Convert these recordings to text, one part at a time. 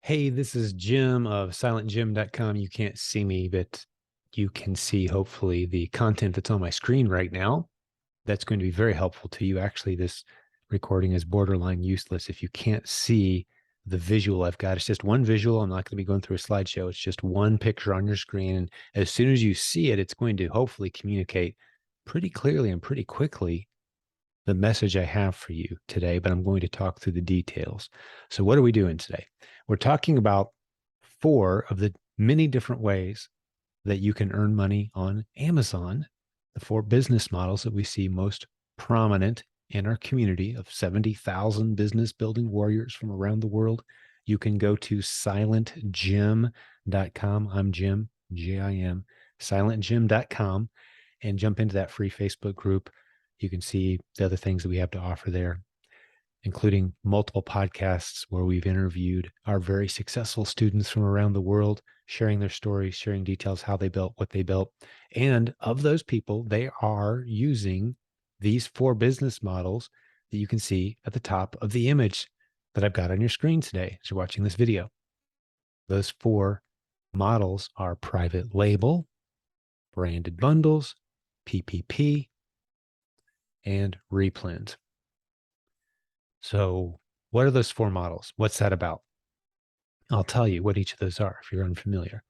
Hey, this is Jim of silentjimdotcom. You can't see me, but you can see hopefully the content that's on my screen right now. That's going to be very helpful to you. Actually, this recording is borderline useless if you can't see the visual I've got. It's just one visual. I'm not going to be going through a slideshow. It's just one picture on your screen. And as soon as you see it, it's going to hopefully communicate pretty clearly and pretty quickly the message I have for you today, but I'm going to talk through the details. So what are we doing today? We're talking about 4 of the many different ways that you can earn money on Amazon, the 4 business models that we see most prominent in our community of 70,000 business building warriors from around the world. You can go to silentjim.com. I'm Jim, Jim, silentjim.com, and jump into that free Facebook group. You can see the other things that we have to offer there, including multiple podcasts where we've interviewed our very successful students from around the world, sharing their stories, sharing details, how they built, what they built. And of those people, they are using these 4 business models that you can see at the top of the image that I've got on your screen today as you're watching this video. Those 4 models are private label, branded bundles, PPP, and REPLENS. So what are those 4 models? What's that about? I'll tell you what each of those are if you're unfamiliar.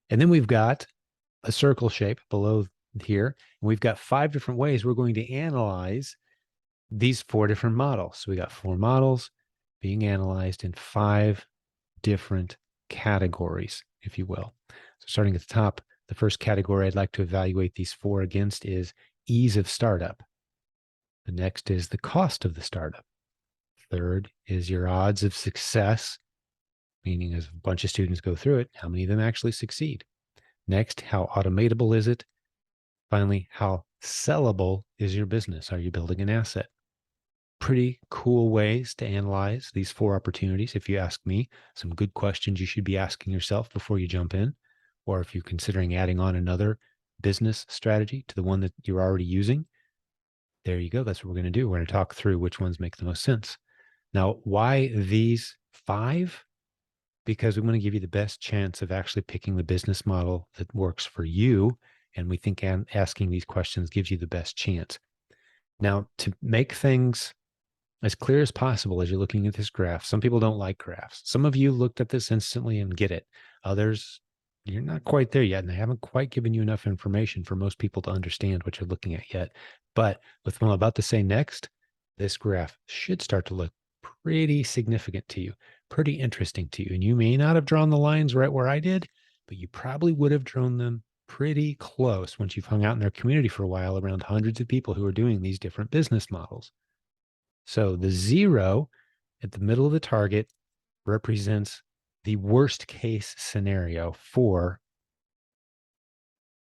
And then we've got a circle shape below here. And we've got 5 different ways we're going to analyze these 4 different models. So we got 4 models being analyzed in 5 different categories, if you will. So starting at the top, the first category I'd like to evaluate these 4 against is ease of startup. The next is the cost of the startup. Third is your odds of success, meaning as a bunch of students go through it, how many of them actually succeed? Next, how automatable is it? Finally, how sellable is your business? Are you building an asset? Pretty cool ways to analyze these 4 opportunities. If you ask me, some good questions you should be asking yourself before you jump in, or if you're considering adding on another business strategy to the one that you're already using, there you go. That's what we're going to do. We're going to talk through which ones make the most sense. Now, why these 5? Because we want to give you the best chance of actually picking the business model that works for you. And we think asking these questions gives you the best chance. Now, to make things as clear as possible as you're looking at this graph, some people don't like graphs. Some of you looked at this instantly and get it. Others, you're not quite there yet, and they haven't quite given you enough information for most people to understand what you're looking at yet. But with what I'm about to say next, this graph should start to look pretty significant to you, pretty interesting to you. And you may not have drawn the lines right where I did, but you probably would have drawn them pretty close once you've hung out in their community for a while around hundreds of people who are doing these different business models. So the 0 at the middle of the target represents the worst case scenario for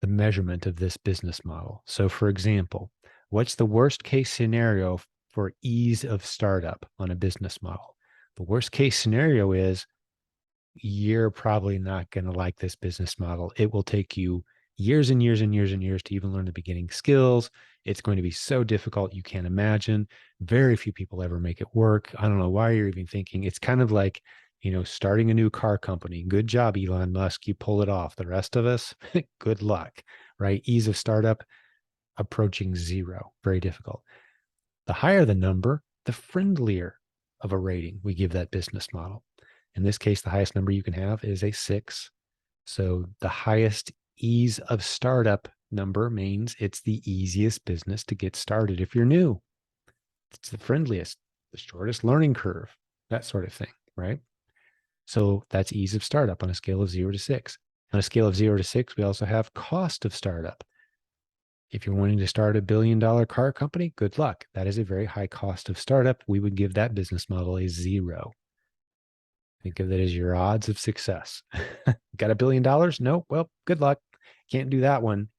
the measurement of this business model. So for example, what's the worst case scenario for ease of startup on a business model? The worst case scenario is you're probably not going to like this business model. It will take you years and years and years and years to even learn the beginning skills. It's going to be so difficult you can't imagine. Very few people ever make it work. I don't know why you're even thinking. It's kind of like, starting a new car company. Good job, Elon Musk. You pull it off. The rest of us, good luck, right? Ease of startup approaching 0. Very difficult. The higher the number, the friendlier of a rating we give that business model. In this case, the highest number you can have is a 6. So the highest ease of startup number means it's the easiest business to get started if you're new. It's the friendliest, the shortest learning curve, that sort of thing, right? So that's ease of startup on a scale of 0 to 6. On a scale of 0 to 6, we also have cost of startup. If you're wanting to start a $1 billion car company, good luck. That is a very high cost of startup. We would give that business model a 0. Think of that as your odds of success. Got $1 billion? No, well, good luck. Can't do that one.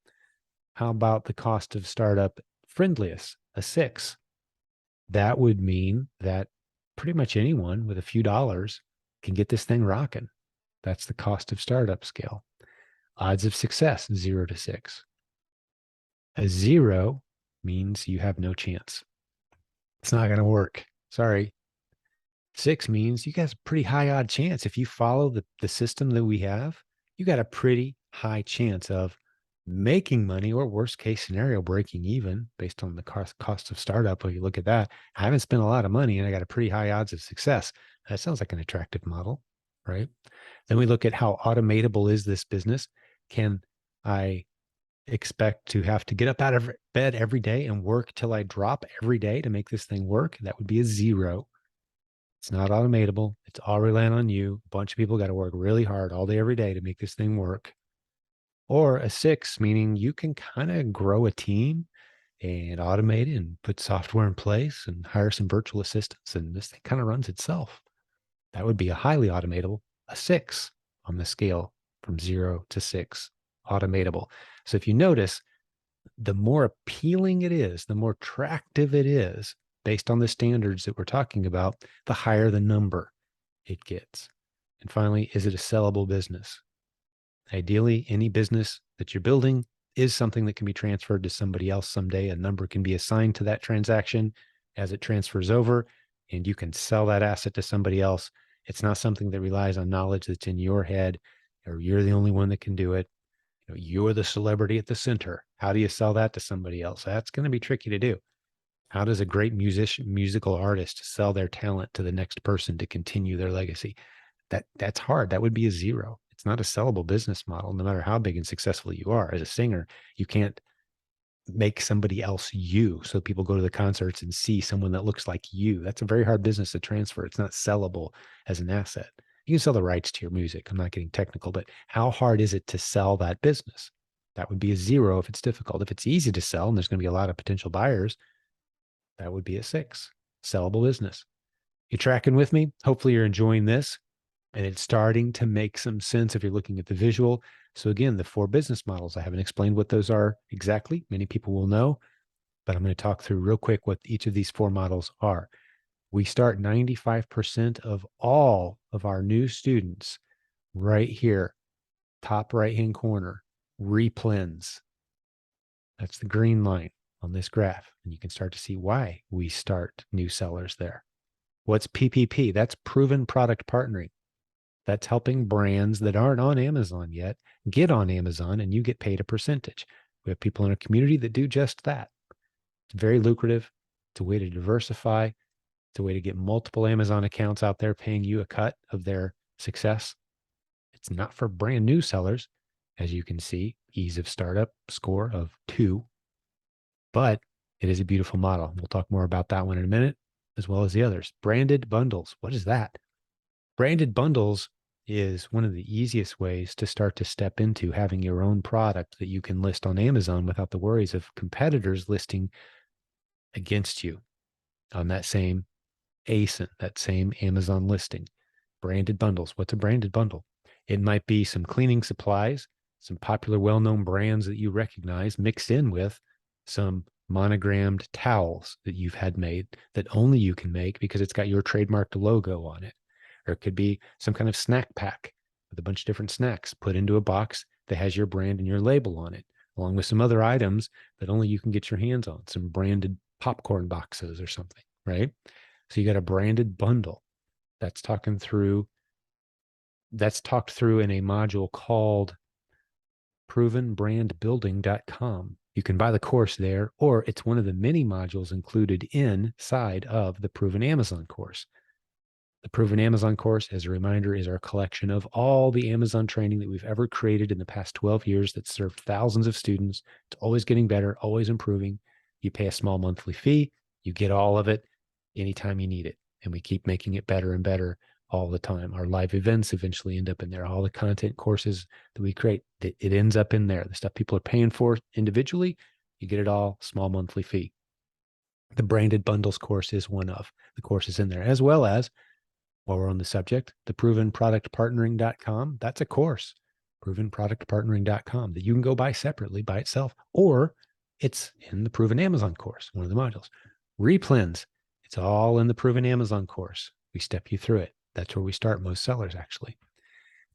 How about the cost of startup friendliest, a 6? That would mean that pretty much anyone with a few dollars can get this thing rocking. That's the cost of startup scale. Odds of success, 0 to 6. A 0 means you have no chance. It's not going to work. Sorry. 6 means you got a pretty high odd chance. If you follow the system that we have, you got a pretty high chance of making money, or worst case scenario, breaking even based on the cost of startup. If you look at that, I haven't spent a lot of money and I got a pretty high odds of success. That sounds like an attractive model, right? Then we look at how automatable is this business. Can I expect to have to get up out of bed every day and work till I drop every day to make this thing work? That would be a 0. It's not automatable. It's all relying on you. A bunch of people got to work really hard all day, every day to make this thing work. Or a 6, meaning you can kind of grow a team and automate it and put software in place and hire some virtual assistants, and this thing kind of runs itself. That would be a highly automatable, a 6 on the scale from 0 to 6, automatable. So if you notice, the more appealing it is, the more attractive it is, based on the standards that we're talking about, the higher the number it gets. And finally, is it a sellable business? Ideally, any business that you're building is something that can be transferred to somebody else someday. A number can be assigned to that transaction as it transfers over, and you can sell that asset to somebody else. It's not something that relies on knowledge that's in your head, or you're the only one that can do it. You're the celebrity at the center. How do you sell that to somebody else? That's going to be tricky to do. How does a great musical artist sell their talent to the next person to continue their legacy? That's hard. That would be a 0. It's not a sellable business model. No matter how big and successful you are as a singer, you can't make somebody else you, so people go to the concerts and see someone that looks like you. That's a very hard business to transfer. It's not sellable as an asset. You can sell the rights to your music. I'm not getting technical, but how hard is it to sell that business? That would be a 0 if it's difficult. If it's easy to sell and there's going to be a lot of potential buyers, that would be a 6. Sellable business. You tracking with me? Hopefully you're enjoying this and it's starting to make some sense if you're looking at the visual. So again, the 4 business models, I haven't explained what those are exactly. Many people will know, but I'm going to talk through real quick what each of these 4 models are. We start 95% of all of our new students right here, top right-hand corner, REPLENS. That's the green line on this graph. And you can start to see why we start new sellers there. What's PPP? That's proven product partnering. That's helping brands that aren't on Amazon yet get on Amazon, and you get paid a percentage. We have people in our community that do just that. It's very lucrative. It's a way to diversify. It's a way to get multiple Amazon accounts out there paying you a cut of their success. It's not for brand new sellers. As you can see, ease of startup score of 2, but it is a beautiful model. We'll talk more about that one in a minute, as well as the others. Branded bundles. What is that? Branded bundles is one of the easiest ways to start to step into having your own product that you can list on Amazon without the worries of competitors listing against you on that same ASIN, that same Amazon listing. Branded bundles. What's a branded bundle? It might be some cleaning supplies, some popular, well-known brands that you recognize, mixed in with some monogrammed towels that you've had made that only you can make because it's got your trademarked logo on it. Or it could be some kind of snack pack with a bunch of different snacks put into a box that has your brand and your label on it, along with some other items that only you can get your hands on, some branded popcorn boxes or something, right? So you got a branded bundle. That's talked through in a module called provenbrandbuilding.com. You can buy the course there, or it's one of the many modules included inside of the Proven Amazon course. The Proven Amazon course, as a reminder, is our collection of all the Amazon training that we've ever created in the past 12 years that served thousands of students. It's always getting better, always improving. You pay a small monthly fee. You get all of it anytime you need it. And we keep making it better and better all the time. Our live events eventually end up in there. All the content courses that we create, it ends up in there. The stuff people are paying for individually, you get it all, small monthly fee. The branded bundles course is one of the courses in there, as well as, while we're on the subject, the provenproductpartnering.com. That's a course, provenproductpartnering.com, that you can go buy separately by itself, or it's in the Proven Amazon course, one of the modules. REPLENS, it's all in the Proven Amazon course. We step you through it. That's where we start most sellers, actually.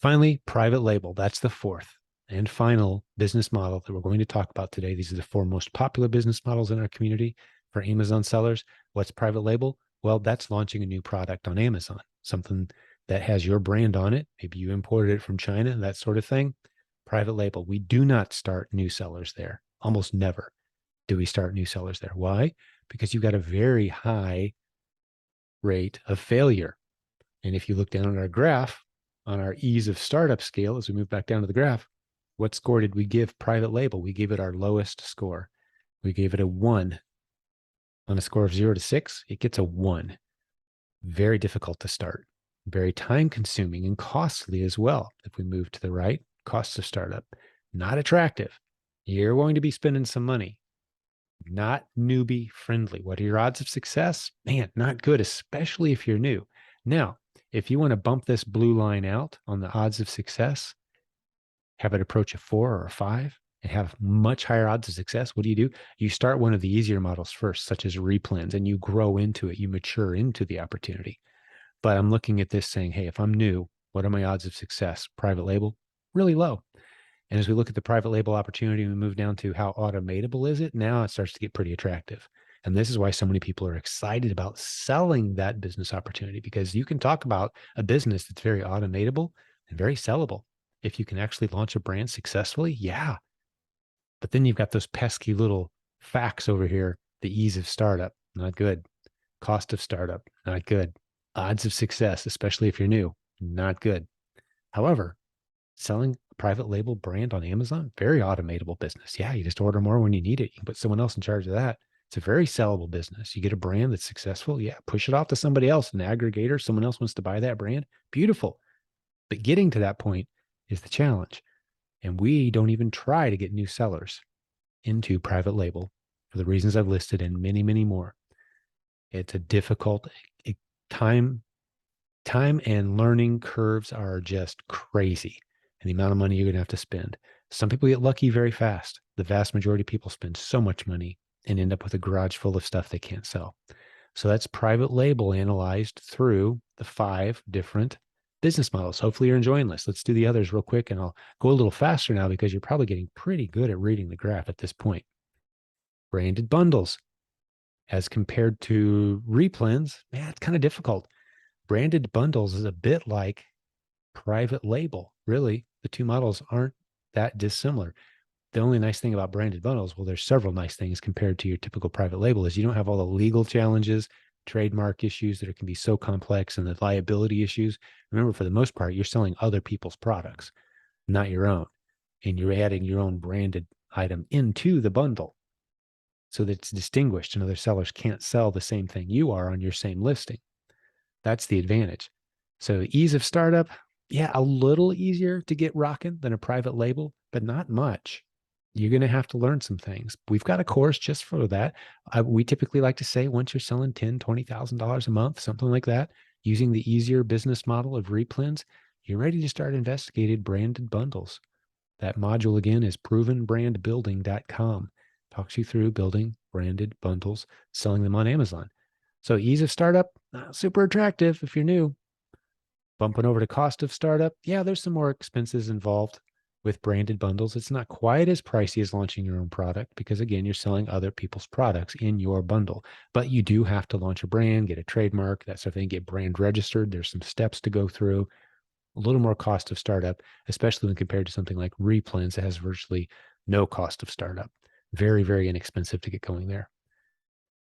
Finally, private label. That's the 4th and final business model that we're going to talk about today. These are the 4 most popular business models in our community for Amazon sellers. What's private label? Well, that's launching a new product on Amazon, something that has your brand on it. Maybe you imported it from China, that sort of thing. Private label. We do not start new sellers there. Almost never do we start new sellers there. Why? Because you've got a very high rate of failure. And if you look down on our graph, on our ease of startup scale, as we move back down to the graph, what score did we give private label? We gave it our lowest score. We gave it a 1. On a score of 0 to 6, it gets a 1. Very difficult to start, very time consuming and costly as well. If we move to the right, costs of startup, not attractive. You're going to be spending some money, not newbie friendly. What are your odds of success? Man, not good, especially if you're new. Now, if you want to bump this blue line out on the odds of success, have it approach a 4 or a 5 and have much higher odds of success, what do? You start one of the easier models first, such as replens, and you grow into it. You mature into the opportunity. But I'm looking at this saying, hey, if I'm new, what are my odds of success? Private label, really low. And as we look at the private label opportunity, we move down to how automatable is it? Now it starts to get pretty attractive. And this is why so many people are excited about selling that business opportunity, because you can talk about a business that's very automatable and very sellable. If you can actually launch a brand successfully, yeah. But then you've got those pesky little facts over here. The ease of startup, not good. Cost of startup, not good. Odds of success, especially if you're new, not good. However, selling a private label brand on Amazon, very automatable business. Yeah, you just order more when you need it. You can put someone else in charge of that. It's a very sellable business. You get a brand that's successful. Yeah, push it off to somebody else, an aggregator. Someone else wants to buy that brand. Beautiful. But getting to that point is the challenge. And we don't even try to get new sellers into private label for the reasons I've listed and many, many more. It's a difficult time and learning curves are just crazy. And the amount of money you're going to have to spend. Some people get lucky very fast. The vast majority of people spend so much money and end up with a garage full of stuff they can't sell. So that's private label analyzed through the 5 different business models. Hopefully you're enjoying this. Let's do the others real quick, and I'll go a little faster now because you're probably getting pretty good at reading the graph at this point. Branded bundles as compared to replens, man, it's kind of difficult. Branded bundles is a bit like private label. Really, the two models aren't that dissimilar. The only nice thing about branded bundles, well, there's several nice things compared to your typical private label, is you don't have all the legal challenges, trademark issues that can be so complex, and the liability issues. Remember, for the most part, you're selling other people's products, not your own. And you're adding your own branded item into the bundle so that it's distinguished and other sellers can't sell the same thing you are on your same listing. That's the advantage. So ease of startup, yeah, a little easier to get rocking than a private label, but not much. You're going to have to learn some things. We've got a course just for that. We typically like to say once you're selling $10,000, $20,000 a month, something like that, using the easier business model of replens, you're ready to start investigating branded bundles. That module again is provenbrandbuilding.com. Talks you through building branded bundles, selling them on Amazon. So ease of startup, not super attractive if you're new. Bumping over to cost of startup, yeah, there's some more expenses involved with branded bundles. It's not quite as pricey as launching your own product because, again, you're selling other people's products in your bundle. But you do have to launch a brand, get a trademark, that sort of thing, get brand registered. There's some steps to go through. A little more cost of startup, especially when compared to something like replens that has virtually no cost of startup. Very, very inexpensive to get going there.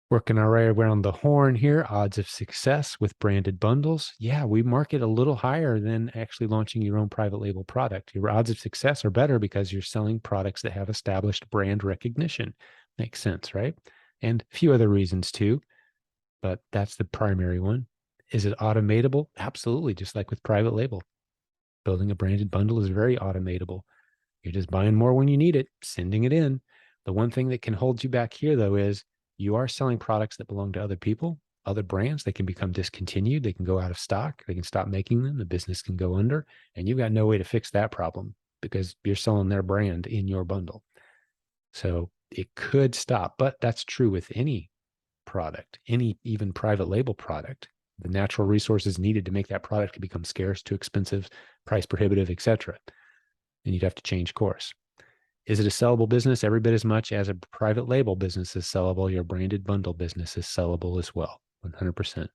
Working our way around the horn here, odds of success with branded bundles. Yeah, we market a little higher than actually launching your own private label product. Your odds of success are better because you're selling products that have established brand recognition. Makes sense, right? And a few other reasons too, but that's the primary one. Is it automatable? Absolutely, just like with private label. Building a branded bundle is very automatable. You're just buying more when you need it, sending it in. The one thing that can hold you back here, though, is you are selling products that belong to other people, other brands. They can become discontinued. They can go out of stock. They can stop making them. The business can go under. And you've got no way to fix that problem because you're selling their brand in your bundle. So it could stop. But that's true with any product, any even private label product. The natural resources needed to make that product could become scarce, too expensive, price prohibitive, etc. And you'd have to change course. Is it a sellable business? Every bit as much as a private label business is sellable. Your branded bundle business is sellable as well. 100%. All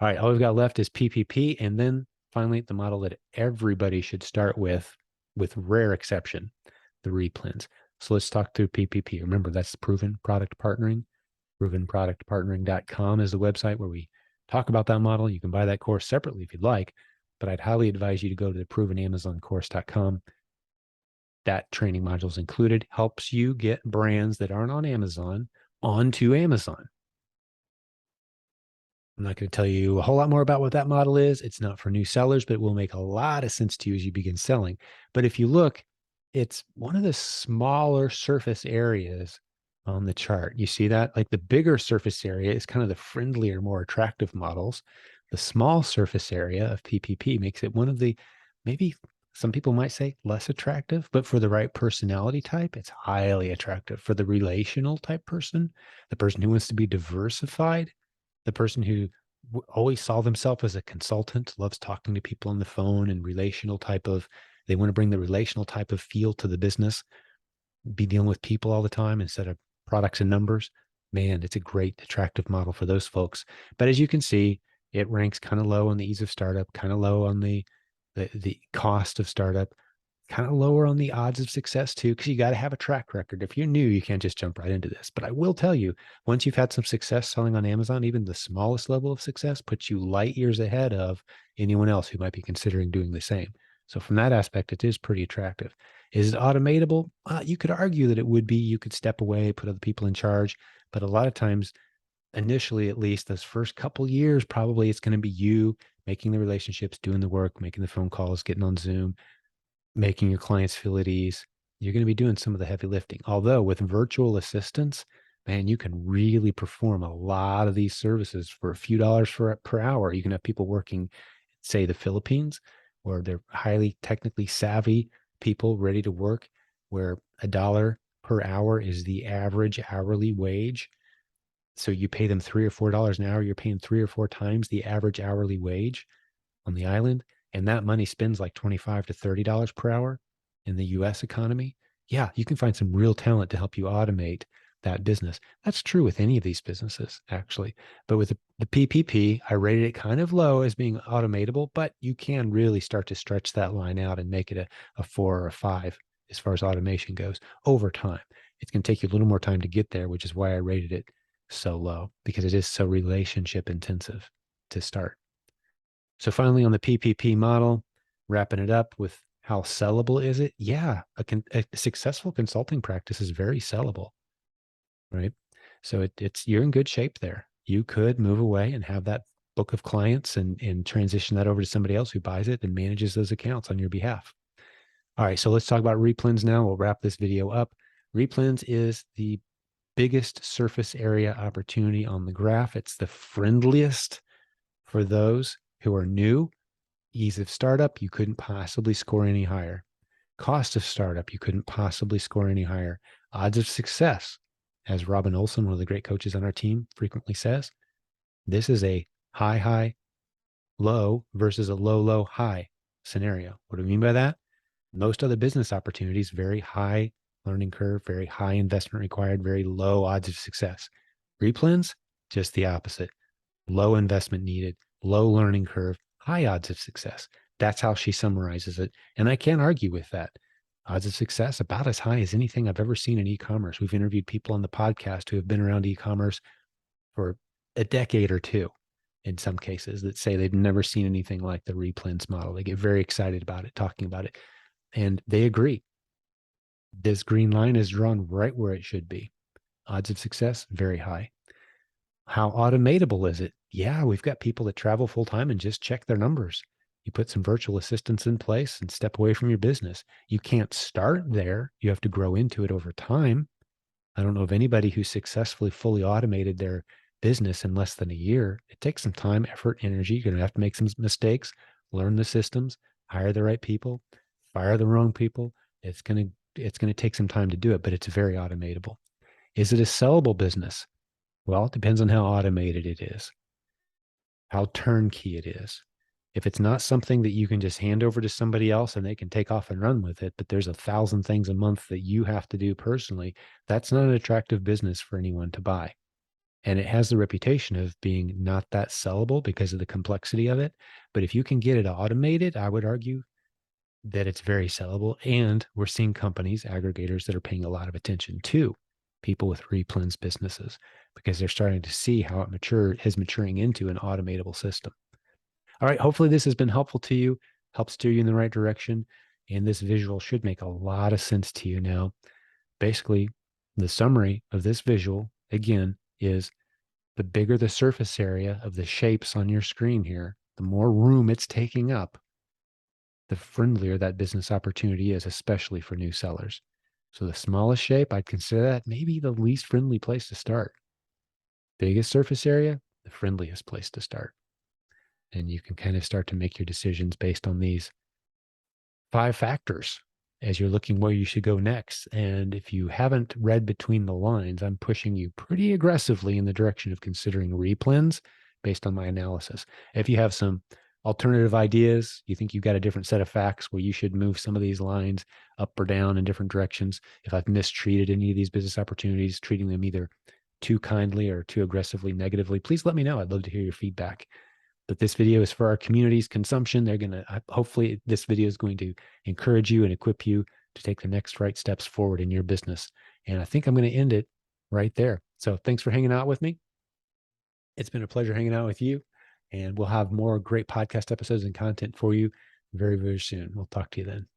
right, all we've got left is PPP, and then finally the model that everybody should start with rare exception, the replens. So let's talk through PPP. Remember, that's proven product partnering. Provenproductpartnering.com is the website where we talk about that model. You can buy that course separately if you'd like, but I'd highly advise you to go to the provenamazoncourse.com. That training module is included, helps you get brands that aren't on Amazon onto Amazon. I'm not going to tell you a whole lot more about what that model is. It's not for new sellers, but it will make a lot of sense to you as you begin selling. But if you look, it's one of the smaller surface areas on the chart. You see that? Like the bigger surface area is kind of the friendlier, more attractive models. The small surface area of PPP makes it one of the, maybe some people might say less attractive, but for the right personality type, it's highly attractive. For the relational type person, the person who wants to be diversified, the person who always saw themselves as a consultant, loves talking to people on the phone and relational type of, they want to bring the relational type of feel to the business, be dealing with people all the time instead of products and numbers. Man, it's a great attractive model for those folks. But as you can see, it ranks kind of low on the ease of startup, kind of low on the cost of startup, kind of lower on the odds of success too, because you got to have a track record. If you're new, you can't just jump right into this. But I will tell you, once you've had some success selling on Amazon, even the smallest level of success puts you light years ahead of anyone else who might be considering doing the same. So from that aspect, it is pretty attractive. Is it automatable? You could argue that it would be. You could step away, put other people in charge. But a lot of times, initially at least, those first couple years, probably it's going to be you making the relationships, doing the work, making the phone calls, getting on Zoom, making your clients feel at ease. You're going to be doing some of the heavy lifting. Although with virtual assistants, man, you can really perform a lot of these services for a few dollars per hour. You can have people working, say, the Philippines, where they're highly technically savvy people ready to work, where $1 per hour is the average hourly wage. So you pay them $3 or $4 an hour, you're paying 3 or 4 times the average hourly wage on the island, and that money spends like $25 to $30 per hour in the US economy. Yeah, you can find some real talent to help you automate that business. That's true with any of these businesses, actually. But with the PPP, I rated it kind of low as being automatable, but you can really start to stretch that line out and make it a 4 or a 5 as far as automation goes over time. It's going to take you a little more time to get there, which is why I rated it so low, because it is so relationship intensive to start. So finally, on the PPP model, wrapping it up with how sellable is it? Yeah, a successful consulting practice is very sellable, right? So it's you're in good shape there. You could move away and have that book of clients and transition that over to somebody else who buys it and manages those accounts on your behalf. All right, so let's talk about replens now. We'll wrap this video up. Replens is the biggest surface area opportunity on the graph. It's the friendliest for those who are new. Ease of startup, you couldn't possibly score any higher. Cost of startup, you couldn't possibly score any higher. Odds of success, as Robin Olson, one of the great coaches on our team, frequently says, this is a high, high, low versus a low, low, high scenario. What do we mean by that? Most other business opportunities, very high learning curve, very high investment required, very low odds of success. Replens, just the opposite. Low investment needed, low learning curve, high odds of success. That's how she summarizes it. And I can't argue with that. Odds of success about as high as anything I've ever seen in e-commerce. We've interviewed people on the podcast who have been around e-commerce for a decade or two, in some cases, that say they've never seen anything like the replens model. They get very excited about it, talking about it. And they agree. This green line is drawn right where it should be. Odds of success, very high. How automatable is it? Yeah, we've got people that travel full time and just check their numbers. You put some virtual assistants in place and step away from your business. You can't start there. You have to grow into it over time. I don't know of anybody who successfully fully automated their business in less than a year. It takes some time, effort, energy. You're going to have to make some mistakes, learn the systems, hire the right people, fire the wrong people. It's going to take some time to do it, but it's very automatable. Is it a sellable business? Well, it depends on how automated it is, how turnkey it is. If it's not something that you can just hand over to somebody else and they can take off and run with it, but there's 1,000 things a month that you have to do personally, that's not an attractive business for anyone to buy. And it has the reputation of being not that sellable because of the complexity of it. But if you can get it automated, I would argue that it's very sellable. And we're seeing companies, aggregators that are paying a lot of attention to people with replens businesses because they're starting to see how it is maturing into an automatable system. All right. Hopefully this has been helpful to you, helps steer you in the right direction. And this visual should make a lot of sense to you now. Basically, the summary of this visual, again, is the bigger the surface area of the shapes on your screen here, the more room it's taking up, the friendlier that business opportunity is, especially for new sellers. So the smallest shape, I'd consider that maybe the least friendly place to start. Biggest surface area, the friendliest place to start. And you can kind of start to make your decisions based on these 5 factors as you're looking where you should go next. And if you haven't read between the lines, I'm pushing you pretty aggressively in the direction of considering replens based on my analysis. If you have some alternative ideas, you think you've got a different set of facts where you should move some of these lines up or down in different directions, if I've mistreated any of these business opportunities, treating them either too kindly or too aggressively negatively, please let me know. I'd love to hear your feedback. But this video is for our community's consumption. They're going to, hopefully this video is going to encourage you and equip you to take the next right steps forward in your business. And I think I'm going to end it right there. So thanks for hanging out with me. It's been a pleasure hanging out with you, and we'll have more great podcast episodes and content for you very, very soon. We'll talk to you then.